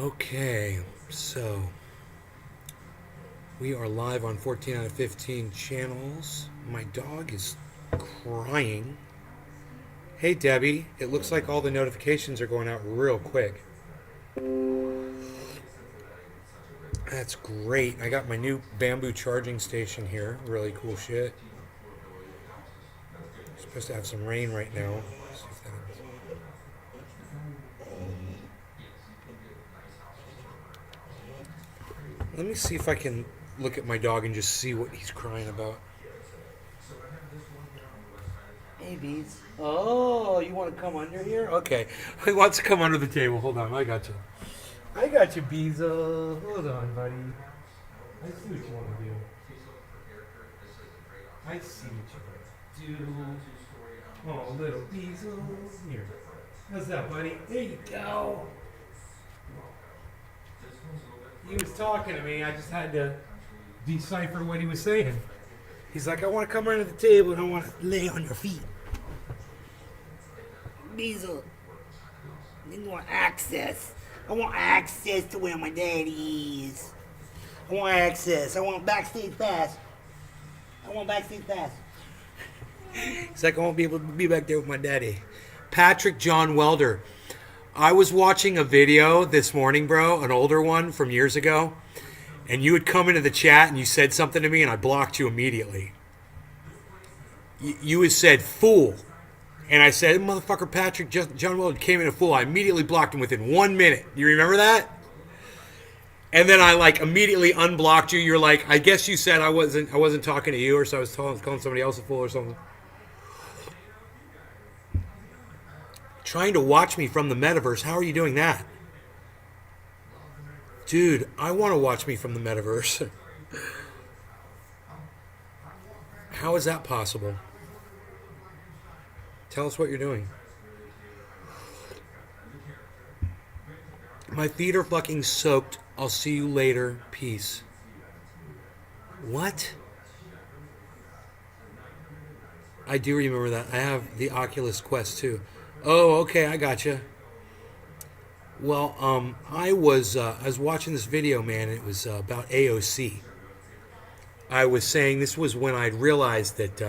Okay, so we are live on 14 out of 15 channels. My dog is crying. Hey Debbie, it looks like all the notifications are going out real quick. That's great. I got my new bamboo charging station here. Really cool shit. Supposed to have some rain right now. See if that happens. Let me see if I can look at my dog and just see what he's crying about. Hey, Bees. Oh, you want to come under here? Okay. He wants to come under the table. Hold on. I got you. I got you, Bees. Hold on, buddy. I see what you want to do. I see what you want to do. Oh, little Bees. Here. How's that, buddy? There you go. He was talking to me. I just had to decipher what he was saying. He's like, I want to come under the table and I want to lay on your feet. Beezle, I want access. I want access to where my daddy is. I want access. I want backstage pass. I want backstage pass. He's like, I won't be able to be back there with my daddy. Patrick John Welder. I was watching a video this morning, bro, an older one from years ago, and you had come into the chat and you said something to me and I blocked you immediately. You had said, fool. And I said, motherfucker, Patrick John Welder came in a fool. I immediately blocked him within 1 minute. You remember that? And then I immediately unblocked you. You're like, I guess you said I wasn't talking to you, or so I was calling somebody else a fool or something. Trying to watch me from the metaverse. How are you doing that? Dude, I want to watch me from the metaverse. How is that possible? Tell us what you're doing. My feet are fucking soaked. I'll see you later. Peace. What? I do remember that. I have the Oculus Quest too. Oh, okay, I gotcha. Well, I was watching this video, man. It was about AOC. I was saying this was when I realized that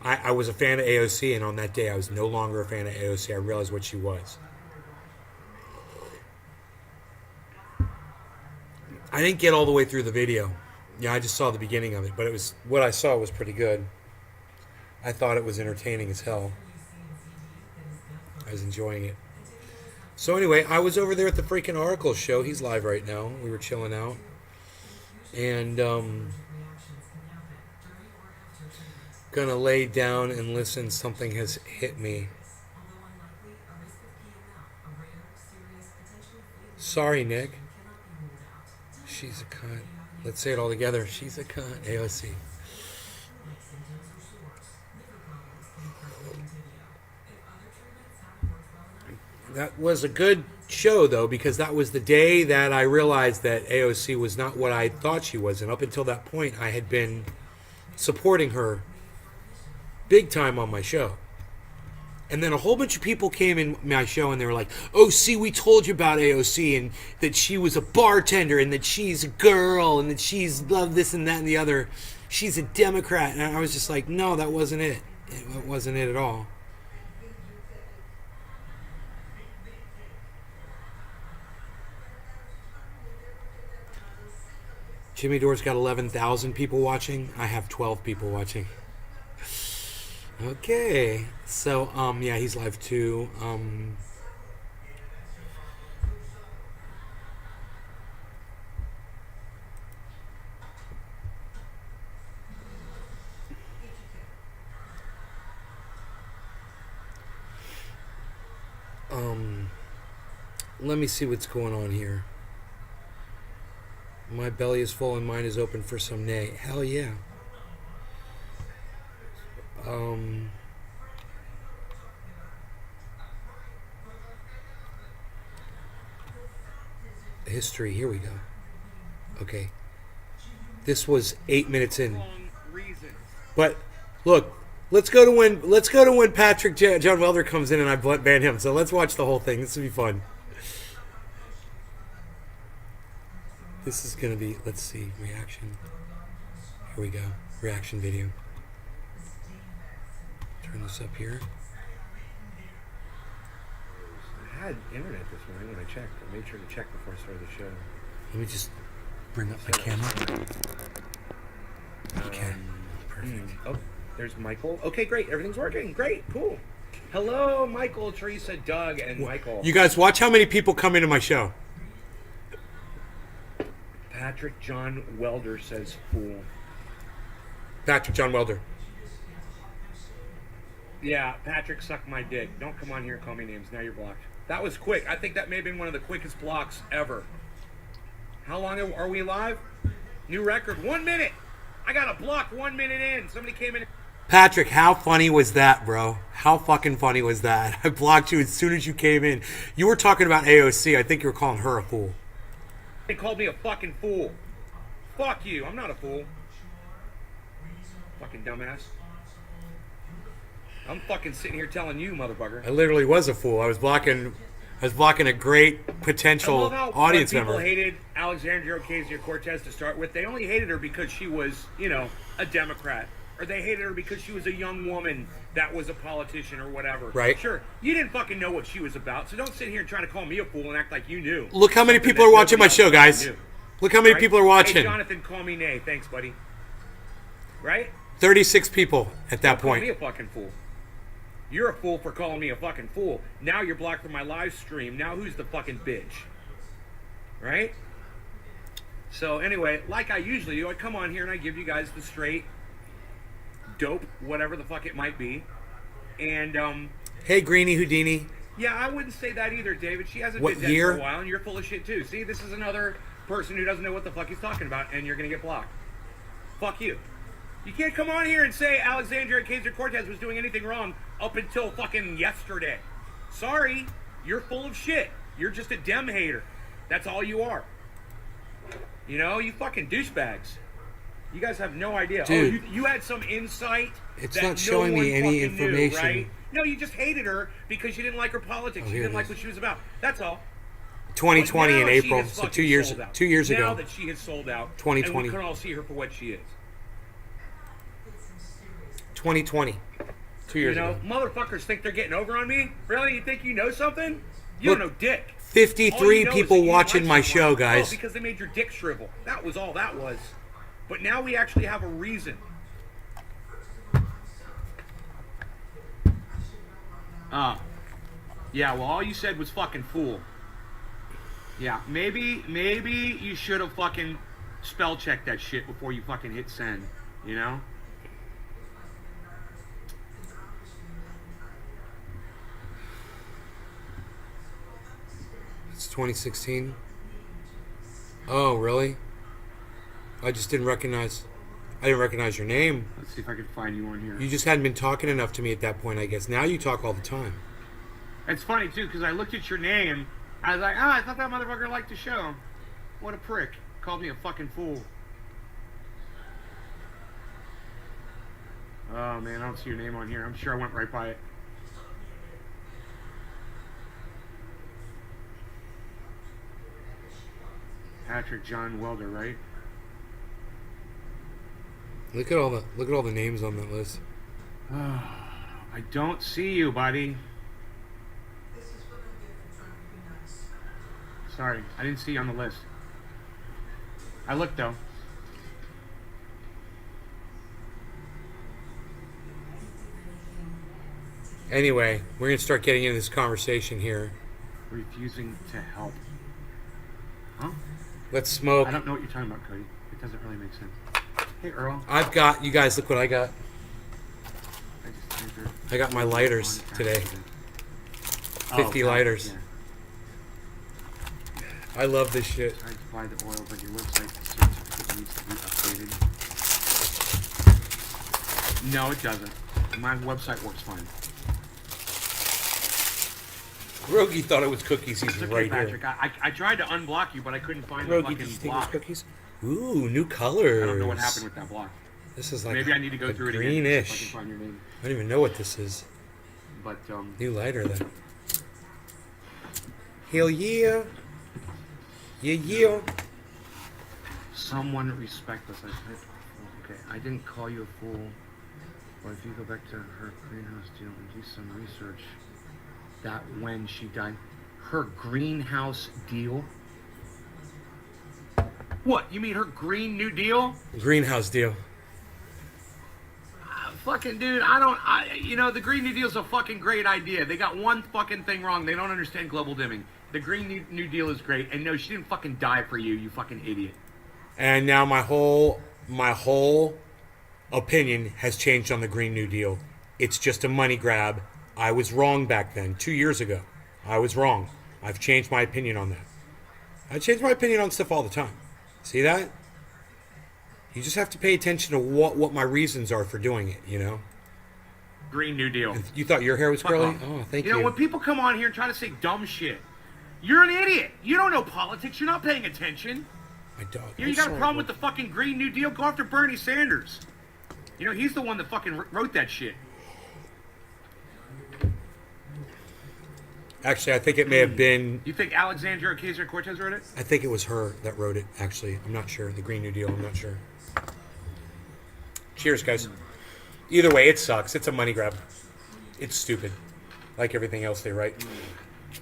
I was a fan of AOC, and on that day I was no longer a fan of AOC. I realized what she was. I didn't get all the way through the video. Yeah, I just saw the beginning of it, but what I saw was pretty good. I thought it was entertaining as hell. I was enjoying it. So anyway, I was over there at the freaking Oracle show. He's live right now. We were chilling out. And gonna lay down and listen. Something has hit me. Sorry, Nick. She's a cunt. Let's say it all together. She's a cunt. AOC. That was a good show, though, because that was the day that I realized that AOC was not what I thought she was. And up until that point, I had been supporting her big time on my show. And then a whole bunch of people came in my show and they were like, oh, see, we told you about AOC and that she was a bartender and that she's a girl and that she's loved this and that and the other. She's a Democrat. And I was just like, no, that wasn't it. It wasn't it at all. Jimmy Dore's got 11,000 people watching. I have 12 people watching. Okay. So, yeah, he's live too. Let me see what's going on here. My belly is full and mine is open for some nay. Hell yeah. History, here we go. Okay. This was 8 minutes in. But look, let's go to when Patrick John Welder comes in and I ban him. So let's watch the whole thing. This will be fun. This is gonna be, let's see, reaction. Here we go. Reaction video. Turn this up here. I had internet this morning when I checked. I made sure to check before I started the show. Let me just bring up the camera. Okay. Perfect. Oh, there's Michael. Okay, great. Everything's working. Great. Cool. Hello, Michael, Teresa, Doug, and Michael. You guys watch how many people come into my show. Patrick John Welder says fool. Patrick John Welder. Yeah, Patrick sucked my dick. Don't come on here and call me names. Now you're blocked. That was quick. I think that may have been one of the quickest blocks ever. How long are we live? New record. 1 minute. I got a block 1 minute in. Somebody came in. Patrick, how funny was that, bro? How fucking funny was that? I blocked you as soon as you came in. You were talking about AOC. I think you were calling her a fool. They called me a fucking fool. Fuck you. I'm not a fool. Fucking dumbass. I'm fucking sitting here telling you, motherfucker. I literally was a fool. I was blocking a great potential I love how audience people member. hated Alexandria Ocasio-Cortez to start with. They only hated her because she was, a Democrat. Or they hated her because she was a young woman that was a politician or whatever. Right. Sure. You didn't fucking know what she was about, so don't sit here and try to call me a fool and act like you knew. Look how many something people that are watching my nobody show, else guys. knew. Look how many Right? people are watching. Hey, Jonathan, call me Nay. Thanks, buddy. Right? 36 people at that Call point. me a fucking fool. You're a fool for calling me a fucking fool. Now you're blocked from my live stream. Now who's the fucking bitch? Right? So anyway, like I usually do, I come on here and I give you guys the straight, dope, whatever the fuck it might be. And, Hey, Greenie Houdini. yeah, I wouldn't say that either, David. She hasn't What been dead year? for a while, and you're full of shit too. See, this is another person who doesn't know what the fuck he's talking about, and you're gonna get blocked. Fuck you. You can't come on here and say Alexandria Ocasio-Cortez was doing anything wrong up until fucking yesterday. Sorry, you're full of shit. You're just a Dem hater. That's all you are. You fucking douchebags. You guys have no idea. Dude. Oh, you had some insight. It's that not showing no me one any fucking knew, information. right? No, you just hated her because you didn't like her politics. Oh, You here didn't it like is. what she was about. That's all. 2020 But in now she April, has so fucking 2 years sold out. 2 years Now ago. that she has sold out, 2020. and we can all see her for what she is. 2020. 2 years ago. Motherfuckers think they're getting over on me. Really? You think you know something? You Look, don't know dick. All 53 you know is people that you watching like my someone. show, guys. Oh, because they made your dick shrivel. That was all that was. But now we actually have a reason. Yeah, well, all you said was fucking fool. Yeah, maybe you should have fucking spell checked that shit before you fucking hit send, you know? It's 2016. Oh, really? I just didn't recognize. I didn't recognize your name. Let's see if I can find you on here. You just hadn't been talking enough to me at that point, I guess. Now you talk all the time. It's funny, too, because I looked at your name. I was like, I thought that motherfucker liked the show. What a prick. Called me a fucking fool. Oh, man, I don't see your name on here. I'm sure I went right by it. Patrick John Welder, right? Look at all the names on that list. I don't see you, buddy. Sorry, I didn't see you on the list. I looked, though. Anyway, we're gonna start getting into this conversation here. Refusing to help. Huh? Let's smoke. I don't know what you're talking about, Cody. It doesn't really make sense. Hey, Earl. I've got you guys. Look what I got. I just entered I got my lighters today. 50 God, lighters. Yeah. I love this shit. Trying to buy the oil, but your website certificate needs to be updated. No, it doesn't. My website works fine. Rogie thought it was cookies. He's It's okay, right Patrick. here. I tried to unblock you, but I couldn't find the Rogie, fucking did you think it was block. cookies? Ooh, new colors. I don't know what happened with that block. This is like Maybe I need to go a through it again. greenish. If I can find your name. I don't even know what this is. But New lighter then. Hell yeah. Yeah, yeah. someone respectless. Okay, I didn't call you a fool. But if you go back to her greenhouse deal and do some research, that when she died, her greenhouse deal? What, you mean her Green New Deal? Greenhouse deal. Fucking dude, the Green New Deal's a fucking great idea. They got one fucking thing wrong. They don't understand global dimming. The Green New Deal is great. And no, she didn't fucking die for you, you fucking idiot. And now my whole opinion has changed on the Green New Deal. It's just a money grab. I was wrong back then, 2 years ago. I was wrong. I've changed my opinion on that. I change my opinion on stuff all the time. See that? You just have to pay attention to what my reasons are for doing it, you know? Green New Deal. You thought your hair was curly? Off. Oh, thank you. You know, when people come on here and try to say dumb shit, you're an idiot. You don't know politics. You're not paying attention. My dog. You got a problem with the fucking Green New Deal? Go after Bernie Sanders. You know, he's the one that fucking wrote that shit. Actually, I think it may have been... You think Alexandria Ocasio-Cortez wrote it? I think it was her that wrote it, actually. I'm not sure. The Green New Deal, I'm not sure. Cheers, guys. Either way, it sucks. It's a money grab. It's stupid. Like everything else they write.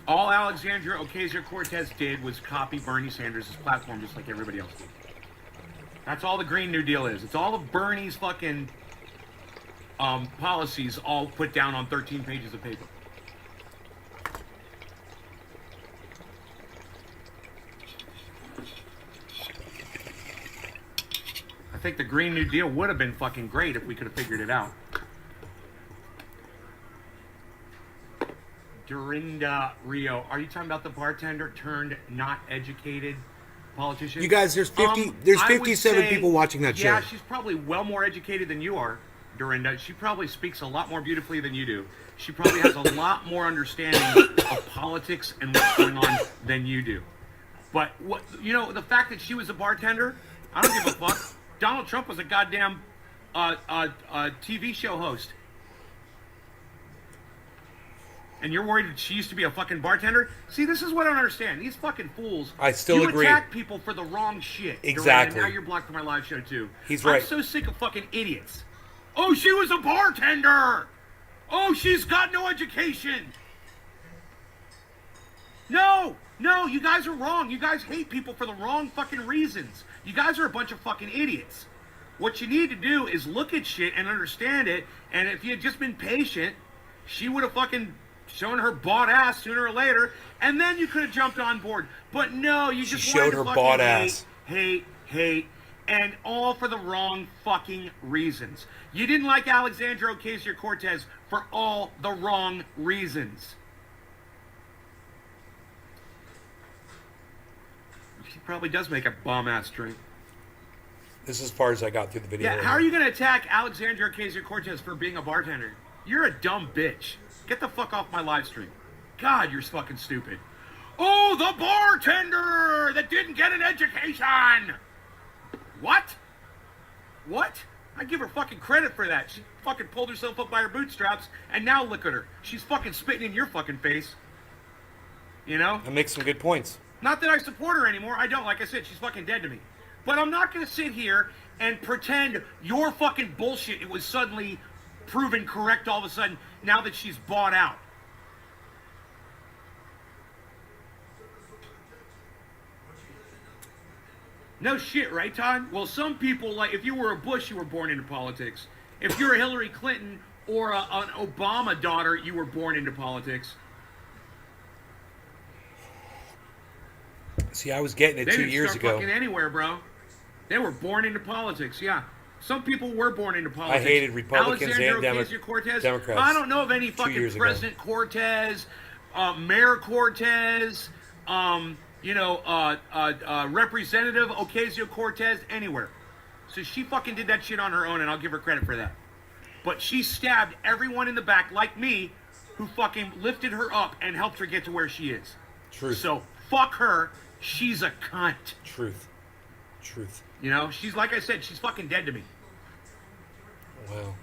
All Alexandria Ocasio-Cortez did was copy Bernie Sanders' platform just like everybody else did. That's all the Green New Deal is. It's all of Bernie's fucking policies all put down on 13 pages of paper. I think the Green New Deal would have been fucking great if we could have figured it out. Dorinda Rio, are you talking about the bartender turned not educated politician? You guys, there's 57 people watching that show. Yeah, she's probably well more educated than you are, Dorinda. She probably speaks a lot more beautifully than you do. She probably has a lot more understanding of politics and what's going on than you do. But the fact that she was a bartender, I don't give a fuck. Donald Trump was a goddamn TV show host. And you're worried that she used to be a fucking bartender? See, this is what I don't understand. These fucking fools. I still agree. You attack people for the wrong shit. Exactly. And now you're blocked from my live show, too. He's right. I'm so sick of fucking idiots. Oh, she was a bartender. Oh, she's got no education. No, you guys are wrong. You guys hate people for the wrong fucking reasons. You guys are a bunch of fucking idiots. What you need to do is look at shit and understand it. And if you had just been patient, she would have fucking shown her bought ass sooner or later, and then you could have jumped on board. But no, you just showed her bought ass. Hate, and all for the wrong fucking reasons. You didn't like Alexandria Ocasio-Cortez for all the wrong reasons. She probably does make a bomb-ass drink. This is as far as I got through the video. Yeah, how are you going to attack Alexandria Ocasio-Cortez for being a bartender? You're a dumb bitch. Get the fuck off my live stream. God, you're fucking stupid. Oh, the bartender that didn't get an education. What? I give her fucking credit for that. She fucking pulled herself up by her bootstraps, and now look at her. She's fucking spitting in your fucking face. You know? That makes some good points. Not that I support her anymore. I don't. Like I said, she's fucking dead to me. But I'm not going to sit here and pretend your fucking bullshit it was suddenly proven correct all of a sudden now that she's bought out. No shit, right, Todd? Well, some people, like, if you were a Bush, you were born into politics. If you're a Hillary Clinton or an Obama daughter, you were born into politics. See, I was getting it 2 years ago. Fucking anywhere, bro. They were born into politics, yeah. Some people were born into politics. I hated Republicans and Democrats. I don't know of any fucking President Cortez, Mayor Cortez, Representative Ocasio-Cortez, anywhere. So she fucking did that shit on her own, and I'll give her credit for that. But she stabbed everyone in the back, like me, who fucking lifted her up and helped her get to where she is. Truth. So fuck her. She's a cunt. Truth. You know, she's, like I said, she's fucking dead to me. Wow.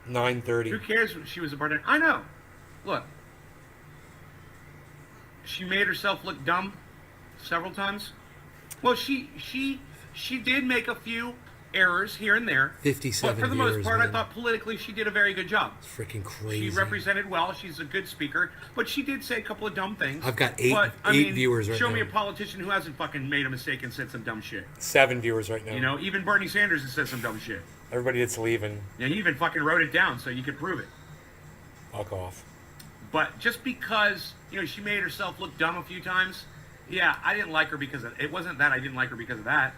9:30. Who cares if she was a bartender? I know. Look. She made herself look dumb several times. Well, she she did make a few errors here and there. 57 But for the most viewers, part, man. I thought politically she did a very good job. It's freaking crazy. She represented well. She's a good speaker, but she did say a couple of dumb things. I've got eight viewers right show now. me a politician who hasn't fucking made a mistake and said some dumb shit. 7 viewers right now. You know, even Bernie Sanders has said some dumb shit. Everybody that's leaving, And he even fucking wrote it down so you could prove it. fuck off. But just because, you know, she made herself look dumb a few times, yeah, I didn't like her because of it. Wasn't that I didn't like her because of that.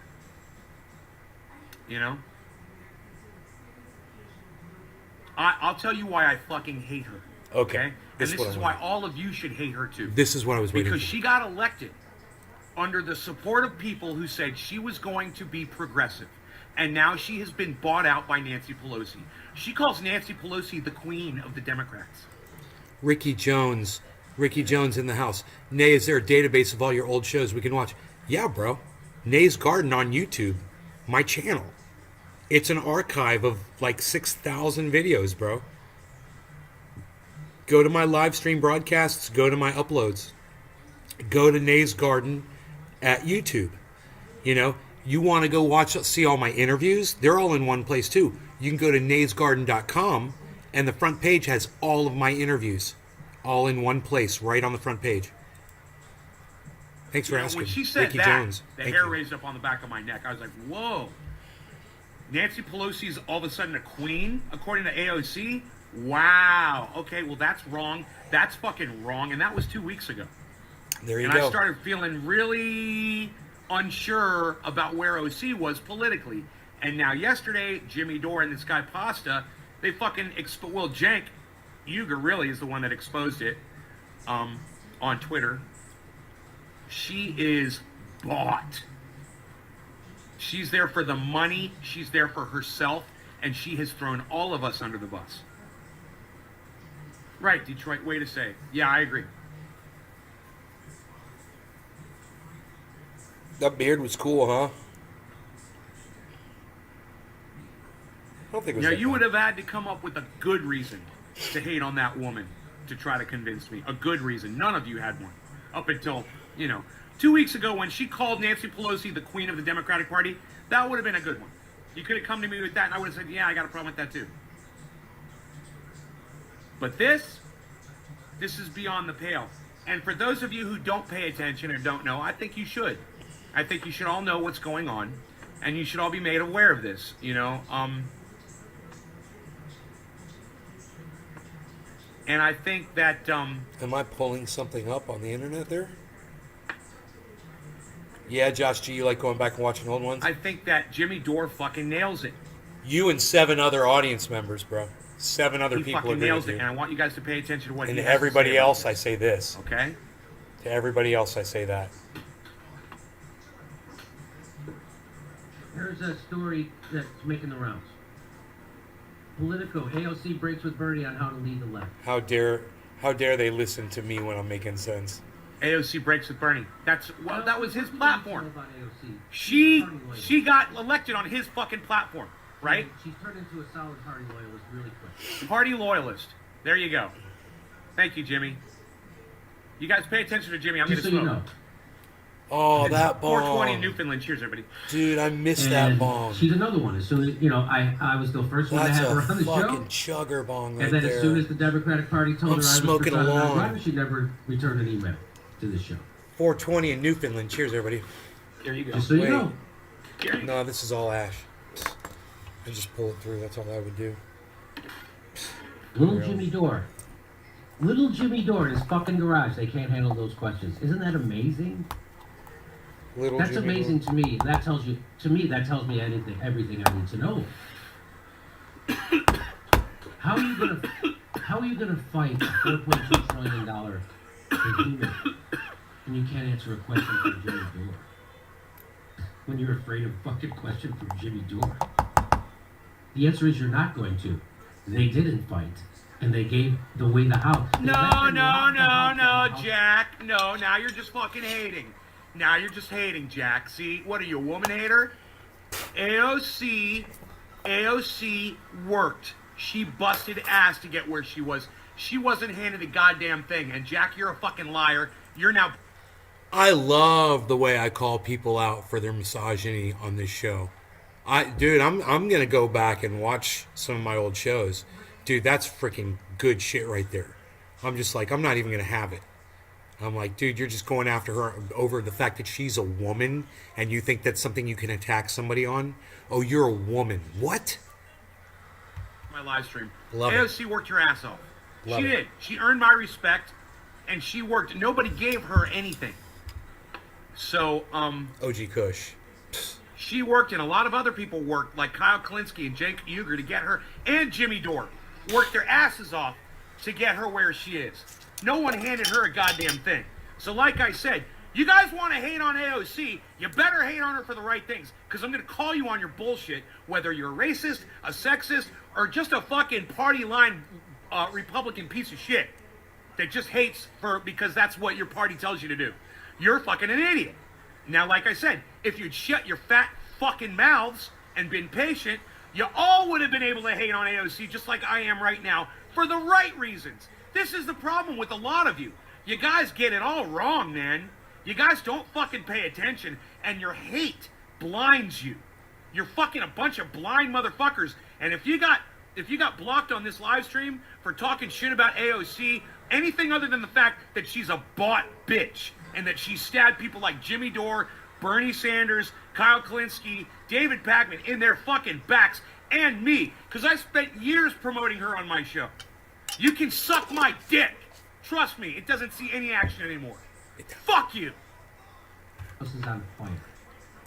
You know? I'll tell you why I fucking hate her. Okay. And This this is what is I why want. all of you should hate her too. This is what I was waiting Because for. she got elected under the support of people who said she was going to be progressive. And now she has been bought out by Nancy Pelosi. She calls Nancy Pelosi the queen of the Democrats. Ricky Jones in the house. Nay, is there a database of all your old shows we can watch? Yeah, bro. Nay's Garden on YouTube, my channel. It's an archive of like 6,000 videos, bro. Go to my live stream broadcasts, go to my uploads. Go to Nay's Garden at YouTube. You know, you want to go see all my interviews? They're all in one place too. You can go to naysgarden.com and the front page has all of my interviews. All in one place, right on the front page. Thanks for asking. When she said Ricky that, Jones. the Thank hair you. raised up on the back of my neck. I was like, whoa. Nancy Pelosi's all of a sudden a queen, according to AOC? Wow. Okay, well, that's wrong. That's fucking wrong. And that was 2 weeks ago. There you And go. I started feeling really unsure about where OC was politically. And now yesterday, Jimmy Dore and this guy Pasta, they fucking well, Cenk Uygur really is the one that exposed it on Twitter. She is bought. She's there for the money. She's there for herself. And she has thrown all of us under the bus. Right, Detroit, way to say. Yeah, I agree. That beard was cool, huh? I don't think it was Now, that you bad. would have had to come up with a good reason to hate on that woman to try to convince me. A good reason. None of you had one. Up until, 2 weeks ago when she called Nancy Pelosi the queen of the Democratic Party, that would have been a good one. You could have come to me with that and I would have said, yeah, I got a problem with that too. But this is beyond the pale. And for those of you who don't pay attention or don't know, I think you should. I think you should all know what's going on. And you should all be made aware of this, And I think that, Am I pulling something up on the internet there? Yeah, Josh G, you like going back and watching old ones? I think that Jimmy Dore fucking nails it. You and 7 other audience members, bro. 7 other He people fucking agree nails with it, you. and I want you guys to pay attention to what And he to has to everybody say about else, I this, say this. okay? To everybody else, I say that. Here's a story that's making the rounds. Politico, AOC breaks with Bernie on how to lead the left. How dare they listen to me when I'm making sense? AOC breaks with Bernie. That was his platform. About AOC. She got elected on his fucking platform, right? She's turned into a solid party loyalist really quick. Party loyalist. There you go. Thank you, Jimmy. You guys pay attention to Jimmy. I'm going Just to so smoke. you know. Oh, that 420 in bong. Newfoundland. Cheers, everybody. Dude, I missed that And bong. she's another one. As soon as, I was the first one That's to have a her on the fucking show. chugger bong right And then there. as soon as the Democratic Party told I'm her I was smoking presiding along. on Rodney, she never returned an email to the show. 420 in Newfoundland. Cheers, everybody. There you go. Just so you Wait. know. Here you go. No, this is all ash. I just pull it through. That's all I would do. Little Jimmy Dore. Little Jimmy Dore in his fucking garage. They can't handle those questions. Isn't that amazing? Little That's Jimmy amazing to me. That tells me everything I need to know. How are you gonna fight a $4.2 trillion behemoth when you can't answer a question from Jimmy Dore? When you're afraid of a fucking question from Jimmy Dore? The answer is you're not going to. They didn't fight, and they gave the way the house. They let No, them lock the house on the house. Jack. No, now you're just fucking hating. Now you're just hating, Jack. See, what are you, a woman hater? AOC worked. She busted ass to get where she was. She wasn't handed a goddamn thing. And Jack, you're a fucking liar. You're now I love the way I call people out for their misogyny on this show. Dude, I'm gonna go back and watch some of my old shows. Dude, that's freaking good shit right there. I'm just like, I'm not even gonna have it. I'm like, dude, you're just going after her over the fact that she's a woman and you think that's something you can attack somebody on? Oh, you're a woman. What? My live stream. Love it. AOC worked her ass off. Love She it. did. She earned my respect, and she worked. Nobody gave her anything. So, OG Kush. she worked, and a lot of other people worked, like Kyle Klinsky and Jake Uger, to get her, and Jimmy Dore worked their asses off to get her where she is. No one handed her a goddamn thing. So, like I said, you guys want to hate on AOC, you better hate on her for the right things, because I'm going to call you on your bullshit, whether you're a racist, a sexist, or just a fucking party line Republican piece of shit that just hates because that's what your party tells you to do. You're fucking an idiot. Now, like I said, if you'd shut your fat fucking mouths and been patient, you all would have been able to hate on AOC just like I am right now for the right reasons. This is the problem with a lot of you. You guys get it all wrong, man. You guys don't fucking pay attention, and your hate blinds you. You're fucking a bunch of blind motherfuckers. And if you got blocked on this live stream for talking shit about AOC, anything other than the fact that she's a bought bitch and that she stabbed people like Jimmy Dore, Bernie Sanders, Kyle Klinsky, David Pakman in their fucking backs, and me, because I spent years promoting her on my show. You can suck my dick. Trust me, it doesn't see any action anymore. Fuck you. This is on fire.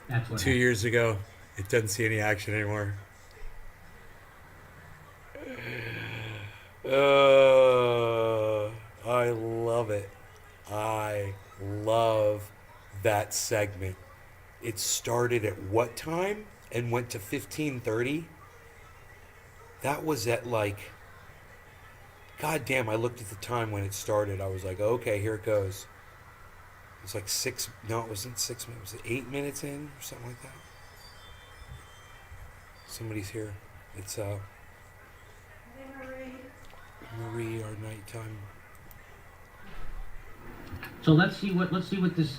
That's what 2 years ago, it doesn't see any action anymore. I love it. I love that segment. It started at what time and went to 15:30? That was at like, God damn, I looked at the time when it started. I was like, okay, here it goes. It was like it wasn't 6 minutes. Was it 8 minutes in or something like that? Somebody's here. It's Marie, our nighttime. So let's see what this.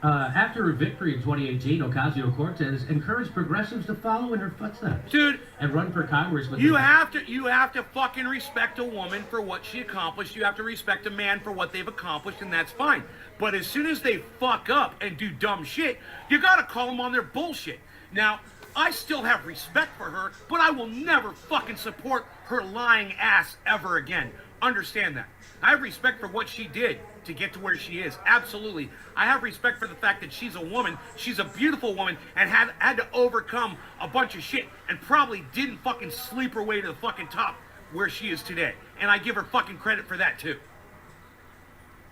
After her victory in 2018, Ocasio-Cortez encouraged progressives to follow in her footsteps, Dude, and run for Congress with you have to fucking respect a woman for what she accomplished. You have to respect a man for what they've accomplished, and that's fine. But as soon as they fuck up and do dumb shit, you gotta call them on their bullshit. Now, I still have respect for her, but I will never fucking support her lying ass ever again. Understand that. I have respect for what she did to get to where she is. Absolutely. I have respect for the fact that she's a woman. She's a beautiful woman and had to overcome a bunch of shit and probably didn't fucking sleep her way to the fucking top where she is today. And I give her fucking credit for that too.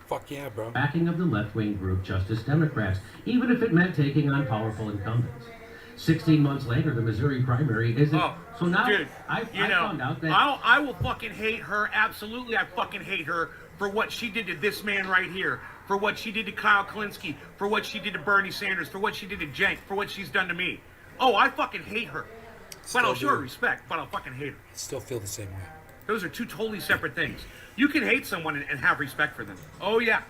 Fuck yeah, bro. backing of the left-wing group Justice Democrats, even if it meant taking on powerful incumbents. 16 months later, the Missouri primary isn't. So now dude, I found out that I will fucking hate her. Absolutely, I fucking hate her for what she did to this man right here, for what she did to Kyle Klinsky, for what she did to Bernie Sanders, for what she did to Cenk, for what she's done to me. Oh, I fucking hate her. But I'll show her respect, but I'll fucking hate her. I still feel the same way. Those are two totally separate things. You can hate someone and have respect for them. Oh, yeah.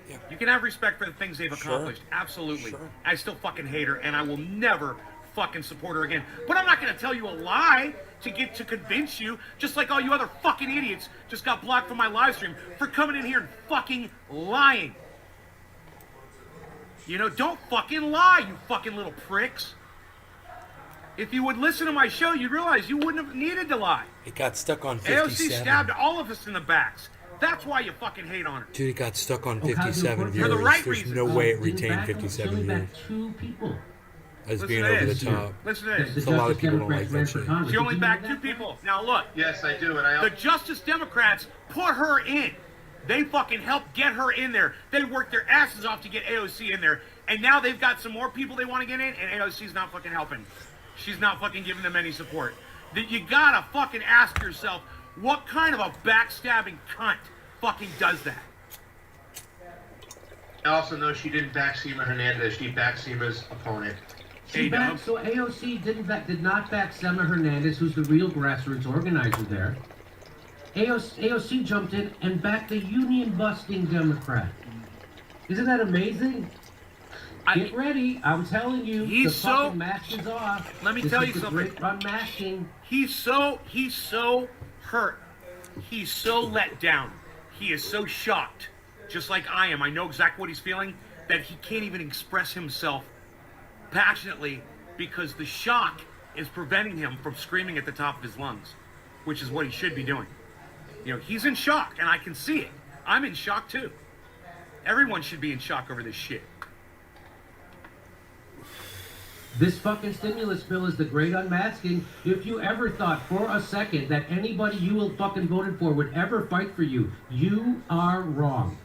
Yeah. You can have respect for the things they've accomplished. Absolutely. Sure. I still fucking hate her, and I will never fucking support her again. But I'm not going to tell you a lie to convince you, just like all you other fucking idiots just got blocked from my live stream for coming in here and fucking lying. You know, don't fucking lie, you fucking little pricks. If you would listen to my show, you'd realize you wouldn't have needed to lie. It got stuck on 57. AOC stabbed all of us in the backs. That's why you fucking hate on her. Dude, it got stuck on 57 viewers. For the right There's reason. no way it didn't retained back- 57 only viewers. backed 2 people. As Listen being to over the this. top. Listen to The this. There's a lot of Justice people don't Democrats like ran that for shit. Congress. She only Did you know backed 2 that? people. Now look, Yes, I do, and I the Justice Democrats put her in. They fucking helped get her in there. They worked their asses off to get AOC in there. And now they've got some more people they want to get in, and AOC's not fucking helping. She's not fucking giving them any support. You gotta fucking ask yourself, what kind of a backstabbing cunt fucking does that? I also know she didn't back Seema Hernandez. She backed Seema's opponent. She backed, so AOC did not back Seema Hernandez, who's the real grassroots organizer there. AOC jumped in and backed the union-busting Democrat. Isn't that amazing? Get ready. I'm telling you, He's the so- fucking mask is off. Let me This tell is you the something. Great unmasking. He's so hurt. He's so let down. He is so shocked, just like I am. I know exactly what he's feeling, that he can't even express himself passionately because the shock is preventing him from screaming at the top of his lungs, which is what he should be doing. You know, he's in shock, and I can see it. I'm in shock too. Everyone should be in shock over this shit. This fucking stimulus bill is the great unmasking. If you ever thought for a second that anybody you fucking voted for would ever fight for you, you are wrong.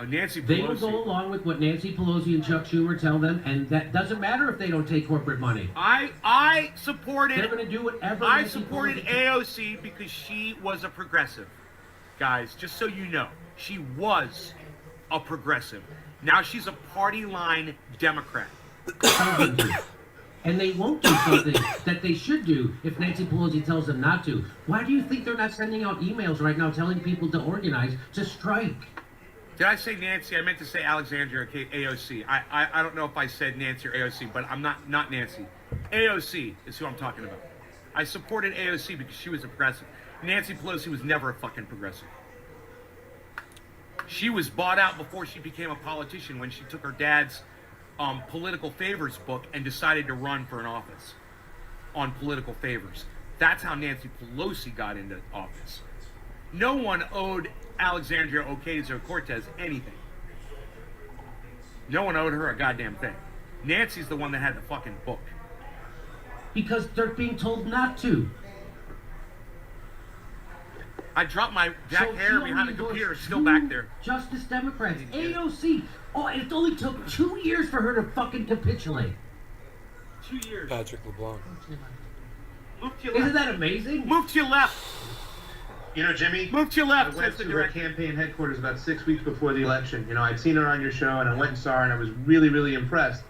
Nancy They will Pelosi. go along with what Nancy Pelosi and Chuck Schumer tell them, and that doesn't matter if they don't take corporate money. I supported. They're going to do whatever. I Nancy supported Pelosi- AOC because she was a progressive. Guys, just so you know, she was a progressive. Now she's a party line Democrat. Tell them to. And they won't do something that they should do if Nancy Pelosi tells them not to. Why do you think they're not sending out emails right now telling people to organize, to strike? Did I say Nancy? I meant to say Alexandria AOC. I don't know if I said Nancy or AOC, but I'm not Nancy. AOC is who I'm talking about. I supported AOC because she was a progressive. Nancy Pelosi was never a fucking progressive. She was bought out before she became a politician when she took her dad's political favors book and decided to run for an office on political favors. That's how Nancy Pelosi got into office. No one owed Alexandria Ocasio-Cortez anything. No one owed her a goddamn thing. Nancy's the one that had the fucking book. Because they're being told not to. I dropped my jack So hair she behind only the computer. endorsed It's still back two there. Justice Democrats, AOC. Oh, and it only took 2 years for her to fucking capitulate. 2 years. Patrick LeBlanc. Move to your Isn't left. that amazing? Move to your left. You know, Jimmy, Move to your I left, went says the to her director. campaign headquarters about 6 weeks before the election. You know, I'd seen her on your show, and I went and saw her, and I was really, really impressed.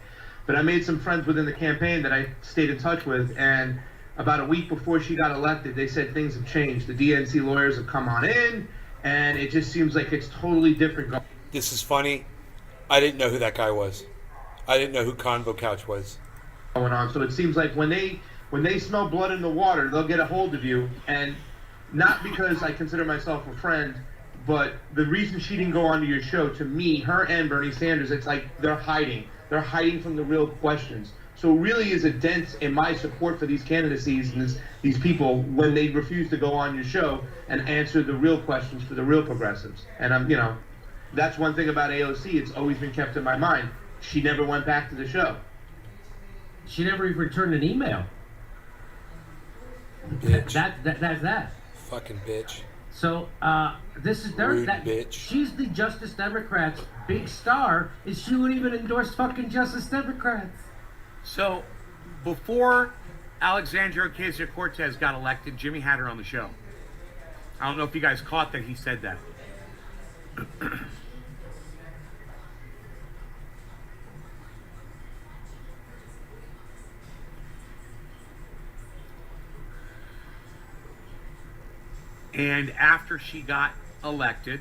But I made some friends within the campaign that I stayed in touch with, and about a week before she got elected, they said things have changed. The DNC lawyers have come on in, and it just seems like it's totally different. This is funny. I didn't know who that guy was. I didn't know who Convo Couch was. Going on. So it seems like when they smell blood in the water, they'll get a hold of you. And not because I consider myself a friend, but the reason she didn't go onto your show, to me, her and Bernie Sanders, it's like they're hiding. They're hiding from the real questions. So it really is a dent in my support for these candidacies and these people when they refuse to go on your show and answer the real questions for the real progressives. And that's one thing about AOC. It's always been kept in my mind. She never went back to the show. She never even returned an email. Bitch. That's that. Fucking bitch. So this is their Rude bitch. She's the Justice Democrats' big star. Is she would even endorse fucking Justice Democrats? So, before Alexandria Ocasio-Cortez got elected, Jimmy had her on the show. I don't know if you guys caught that he said that. And after she got elected,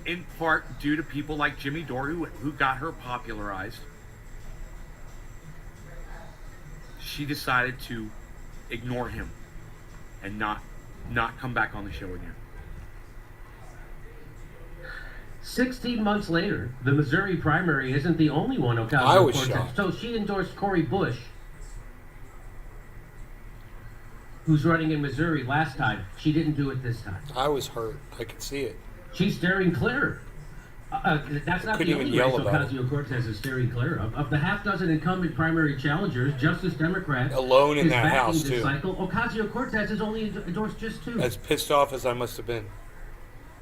in part due to people like Jimmy Dore who got her popularized, she decided to ignore him and not come back on the show again. 16 months later, the Missouri primary isn't the only one I was Ocasio-Cortez. shocked. So she endorsed Cory Bush, who's running in Missouri last time. She didn't do it this time. I was hurt. I could see it. She's steering clear. That's not Couldn't the even only yell race about it. Ocasio-Cortez is steering clear of. Of the half-dozen incumbent primary challengers, Justice Democrats Alone in is that backing house, this too. cycle. Ocasio-Cortez has only endorsed just two. As pissed off as I must have been.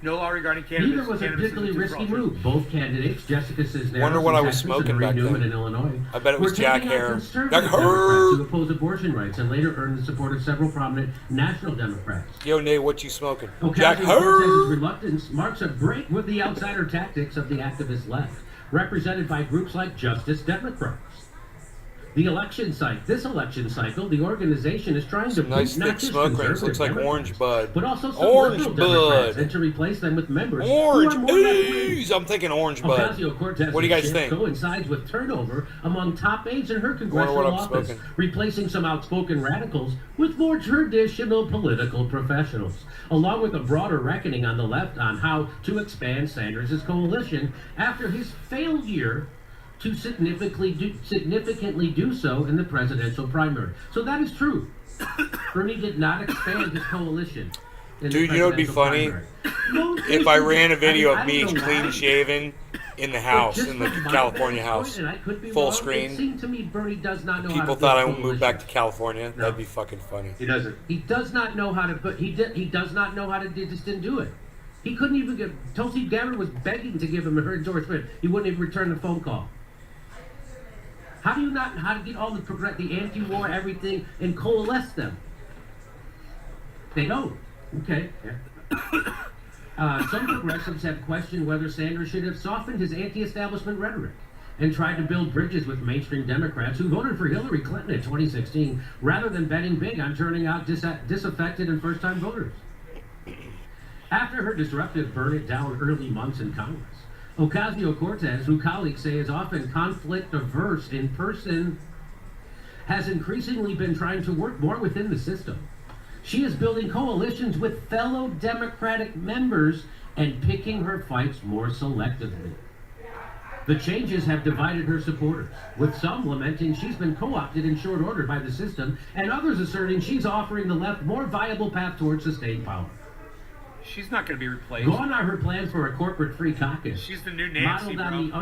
No law regarding cannabis. Neither was a Cannabis is particularly too risky fraudulent. move. Both candidates, Jessica Cisneros Wonder what I in was Texas smoking and Marie back Newman then. in Illinois, I bet it was were Jack taking out Hare. conservative Jack Hare! Democrats who oppose abortion rights and later earned the support of several prominent national Democrats. Yo, Nate, what you smoking? Jack Ocasio-Cortez's Hare! reluctance marks a break with the outsider tactics of the activist left, represented by groups like Justice Democrats. The election cycle. This election cycle, the organization is trying to Some nice not thick just smoke rings. conservative Looks like Democrats, orange bud. but also some Orange liberal Democrats, bud. and to replace them with members Orange who are more left-wing. ooze. I'm thinking orange bud. Ocasio-Cortez's What do you guys shift think? coincides with turnover among top aides in her congressional what I'm office, smoking. replacing some outspoken radicals with more traditional political professionals, along with a broader reckoning on the left on how to expand Sanders' coalition after his failure to significantly do so in the presidential primary. So that is true. Bernie did not expand his coalition. In Dude, the you know what'd be presidential funny? primary. If I ran a video I of me don't know clean why. shaven in the But house, just in the from my California vantage house, point, and I could be full wrong, screen. It seemed to me Bernie does not know how People to thought I build would move back to coalitions. California. No. That'd be fucking funny. He doesn't. He does not know how to, but he does not know how to just didn't do it. He couldn't even get. Tulsi Gabbard was begging to give him her endorsement. He wouldn't even return the phone call. How do you not know how to get all the anti-war everything and coalesce them? They don't. Okay. Some progressives have questioned whether Sanders should have softened his anti-establishment rhetoric and tried to build bridges with mainstream Democrats who voted for Hillary Clinton in 2016 rather than betting big on turning out disaffected and first-time voters. After her disruptive burn-it-down early months in Congress, Ocasio-Cortez, who colleagues say is often conflict-averse in person, has increasingly been trying to work more within the system. She is building coalitions with fellow Democratic members and picking her fights more selectively. The changes have divided her supporters, with some lamenting she's been co-opted in short order by the system, and others asserting she's offering the left more viable path towards sustained power. She's not going to be replaced. Gone are her plans for a corporate-free caucus, She's the new Nancy, modeled on bro. the Get used to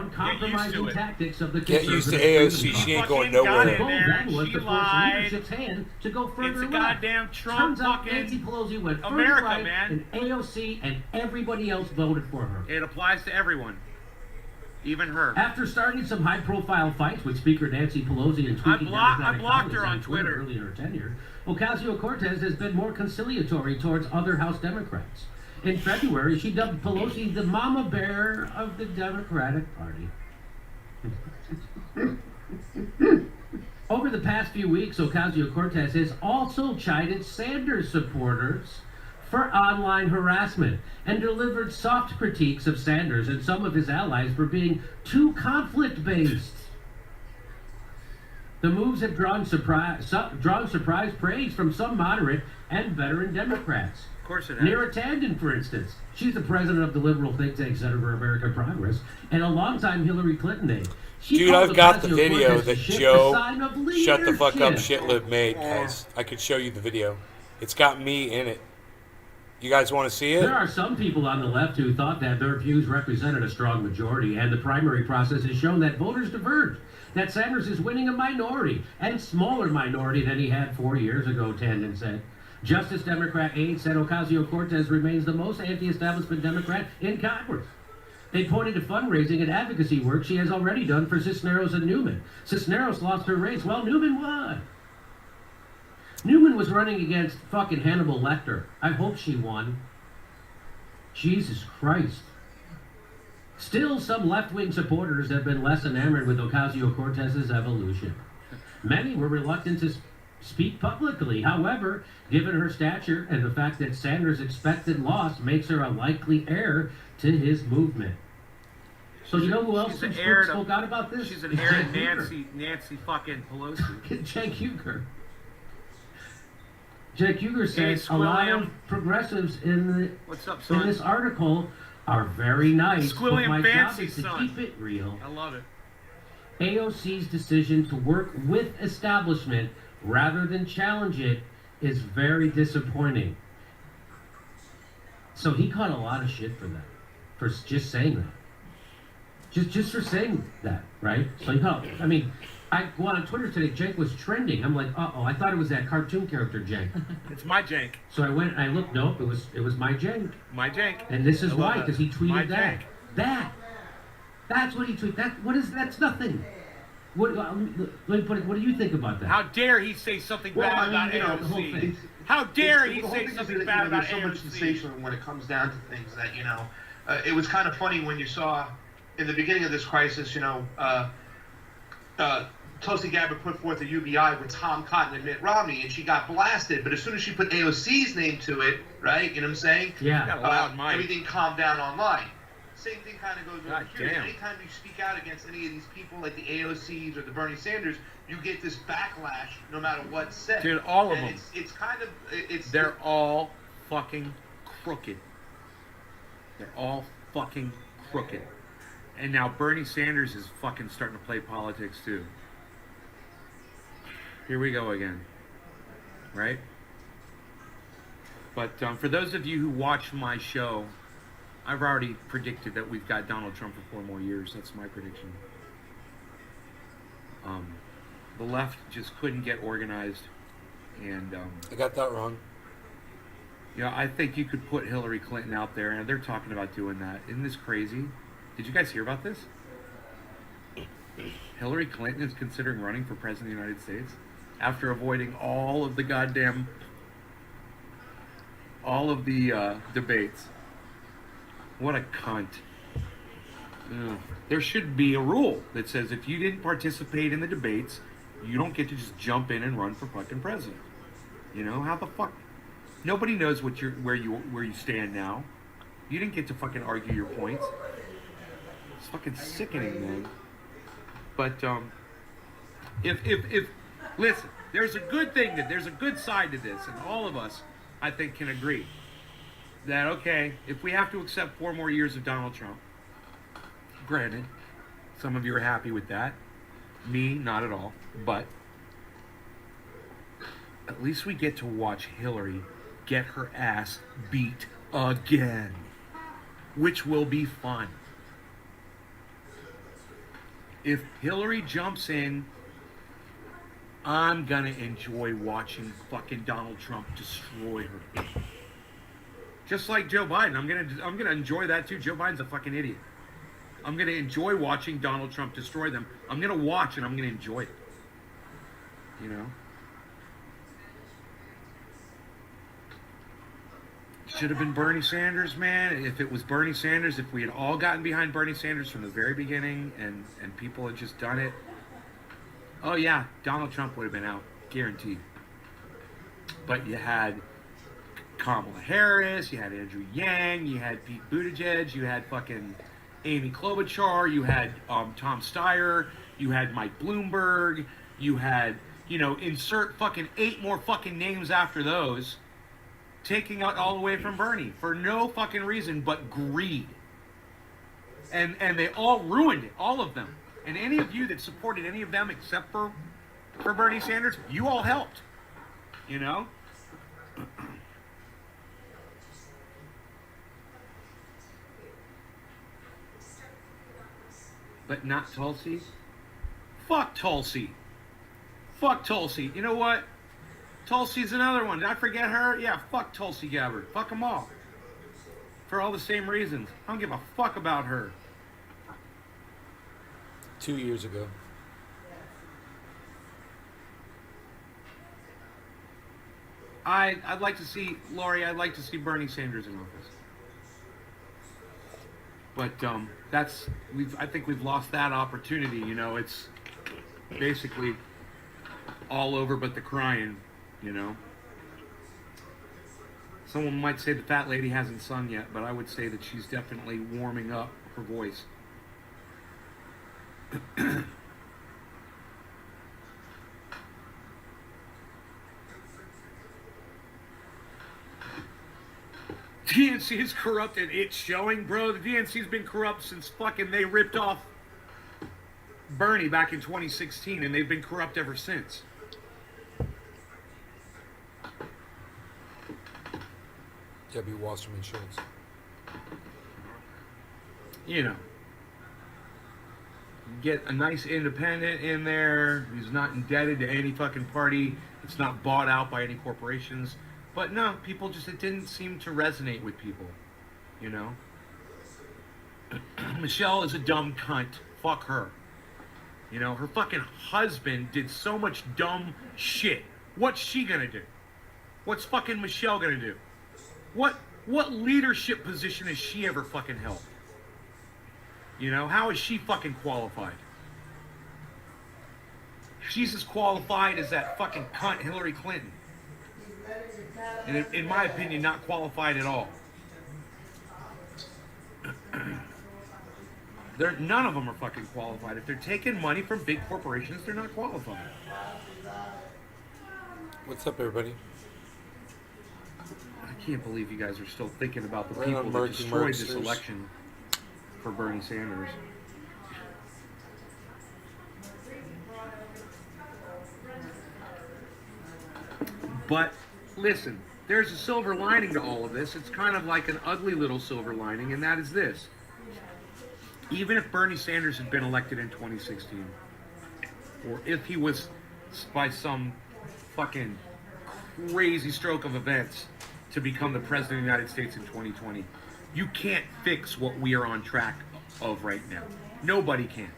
uncompromising it. tactics of the Get used to conservative AOC. Freedom She ain't Caucus. going Fucking got nowhere. it. The goal then was She to force lied. leadership's hand to go further It's a left. goddamn Trump Turns out fucking Nancy Pelosi went further America, right, man. and AOC and everybody else voted for her. It applies to everyone, even her. After starting some high-profile fights with Speaker Nancy Pelosi and tweaking I Democratic blocked her colleagues on Twitter. early in her tenure, Ocasio-Cortez has been more conciliatory towards other House Democrats. In February, she dubbed Pelosi the mama bear of the Democratic Party. Over the past few weeks, Ocasio-Cortez has also chided Sanders supporters for online harassment and delivered soft critiques of Sanders and some of his allies for being too conflict-based. The moves have drawn surprise praise from some moderate and veteran Democrats. Of course it has. Neera Tanden, for instance. She's the president of the liberal think tank Center for American Progress and a longtime Hillary Clinton aide. She Dude, called I've got the Ocasio-Cortez video a that shit Joe sign of Shut the fuck up leadership. shitlib made, guys. I could show you the video. It's got me in it. You guys want to see it? There are some people on the left who thought that their views represented a strong majority, and the primary process has shown that voters diverged, that Sanders is winning a minority, and smaller minority than he had 4 years ago, Tanden said. Justice Democrat aide said Ocasio-Cortez remains the most anti-establishment Democrat in Congress. They pointed to fundraising and advocacy work she has already done for Cisneros and Newman. Cisneros lost her race, while Newman won. Newman was running against fucking Hannibal Lecter. I hope she won. Jesus Christ. Still, some left-wing supporters have been less enamored with Ocasio-Cortez's evolution. Many were reluctant to speak publicly. However, given her stature and the fact that Sanders' expected loss makes her a likely heir to his movement. So you know who else She's an heir to- spoke out about this? She's an It's heir to Cenk Uygur. Nancy fucking Pelosi. Cenk Uygur. Cenk Uygur Hey, says a lot Squilliam. of progressives in What's up, in son? this article are very nice, but Squilliam my job fancy, is to son. keep it real. I love it. AOC's decision to work with establishment rather than challenge it is very disappointing. So he caught a lot of shit for that, for just saying that. Just for saying that, right? So he caught, I mean, I go on Twitter today, Cenk was trending. I'm like, uh-oh, I thought it was that cartoon character Cenk. It's my jank. So I went and I looked, nope, it was my Cenk. My jank. And this is I love why, that. because he tweeted My that. jank. That's what he tweeted. That's nothing. What, let me put it, what do you think about that? How dare he say something Well, bad I mean, about you know, the whole AOC? thing. How dare he The whole say thing is something that, bad about there's so much AOC? sensation when it comes down to things that, it was kind of funny when you saw in the beginning of this crisis, Tulsi Gabbard put forth a UBI with Tom Cotton and Mitt Romney, and she got blasted. But as soon as she put AOC's name to it, right? You know what I'm saying? Yeah. Got a loud mic. Everything calmed down online. Same thing kind of goes over God here. damn. Anytime you speak out against any of these people, like the AOCs or the Bernie Sanders, you get this backlash, no matter what's said. Dude, all of And them. It's kind of it's. They're all fucking crooked. They're all fucking crooked. And now Bernie Sanders is fucking starting to play politics too. Here we go again. Right? But for those of you who watch my show, I've already predicted that we've got Donald Trump for 4 more years. That's my prediction. The left just couldn't get organized. And I got that wrong. I think you could put Hillary Clinton out there, and they're talking about doing that. Isn't this crazy? Did you guys hear about this? Hillary Clinton is considering running for president of the United States after avoiding all of the debates. What a cunt. Ugh. There should be a rule that says if you didn't participate in the debates, you don't get to just jump in and run for fucking president. How the fuck? Nobody knows where you stand now. You didn't get to fucking argue your points. It's fucking sickening, man. But if listen, there's a good side to this, and all of us, I think, can agree that okay, if we have to accept 4 more years of Donald Trump, granted, some of you are happy with that. Me, not at all. But at least we get to watch Hillary get her ass beat again, which will be fun. If Hillary jumps in, I'm gonna enjoy watching fucking Donald Trump destroy her. Just like Joe Biden, I'm gonna enjoy that too. Joe Biden's a fucking idiot. I'm gonna enjoy watching Donald Trump destroy them. I'm gonna watch and I'm gonna enjoy it. Should have been Bernie Sanders, man. If it was Bernie Sanders, if we had all gotten behind Bernie Sanders from the very beginning and people had just done it, oh yeah, Donald Trump would have been out, guaranteed. But you had Kamala Harris, you had Andrew Yang, you had Pete Buttigieg, you had fucking Amy Klobuchar, you had Tom Steyer, you had Mike Bloomberg, you had, insert fucking 8 more fucking names after those, taking out all the way from Bernie for no fucking reason but greed. And they all ruined it, all of them. And any of you that supported any of them except for Bernie Sanders, you all helped. But not Tulsi? Fuck Tulsi. Fuck Tulsi. You know what? Tulsi's another one. Did I forget her? Yeah, fuck Tulsi Gabbard. Fuck them all. For all the same reasons. I don't give a fuck about her. 2 years ago. I'd like to see, Lori, I'd like to see Bernie Sanders in office. But I think we've lost that opportunity. It's basically all over but the crying. Someone might say the fat lady hasn't sung yet, but I would say that she's definitely warming up her voice. DNC is corrupt and it's showing, bro. The DNC's been corrupt since fucking they ripped off Bernie back in 2016, and they've been corrupt ever since. W. Wasserman Schultz. Get a nice independent in there who's not indebted to any fucking party. It's not bought out by any corporations. But no, people just, it didn't seem to resonate with people, Michelle is a dumb cunt. Fuck her. Her fucking husband did so much dumb shit. What's she gonna do? What's fucking Michelle gonna do? What leadership position has she ever fucking held? How is she fucking qualified? She's as qualified as that fucking cunt Hillary Clinton. And in my opinion, not qualified at all. None of them are fucking qualified. If they're taking money from big corporations, they're not qualified. What's up, everybody? I can't believe you guys are still thinking about the Right people on that Murky destroyed this Merksters. election for Bernie Sanders. But listen, there's a silver lining to all of this. It's kind of like an ugly little silver lining, and that is this. Even if Bernie Sanders had been elected in 2016, or if he was, by some fucking crazy stroke of events, to become the president of the United States in 2020, you can't fix what we are on track of right now. Nobody can.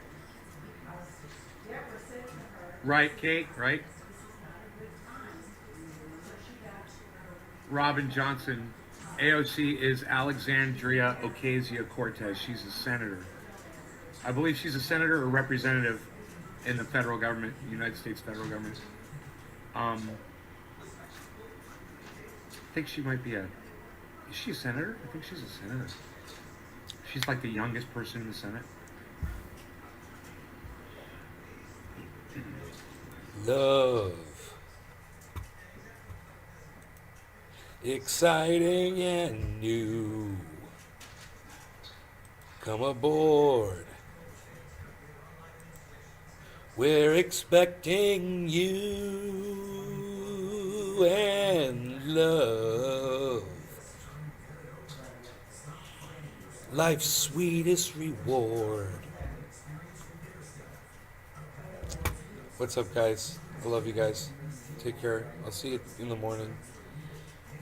Right, Kate? Right? Robin Johnson. AOC is Alexandria Ocasio-Cortez. She's a senator. I believe she's a senator or representative in the federal government, United States federal government. I think she might be is she a senator? I think she's a senator. She's like the youngest person in the Senate. Love. Exciting and new. Come aboard. We're expecting you and love. Life's sweetest reward. What's up, guys? I love you guys. Take care. I'll see you in the morning.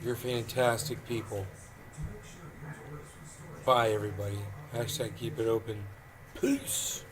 You're fantastic people. Bye, everybody. Hashtag keep it open. Peace.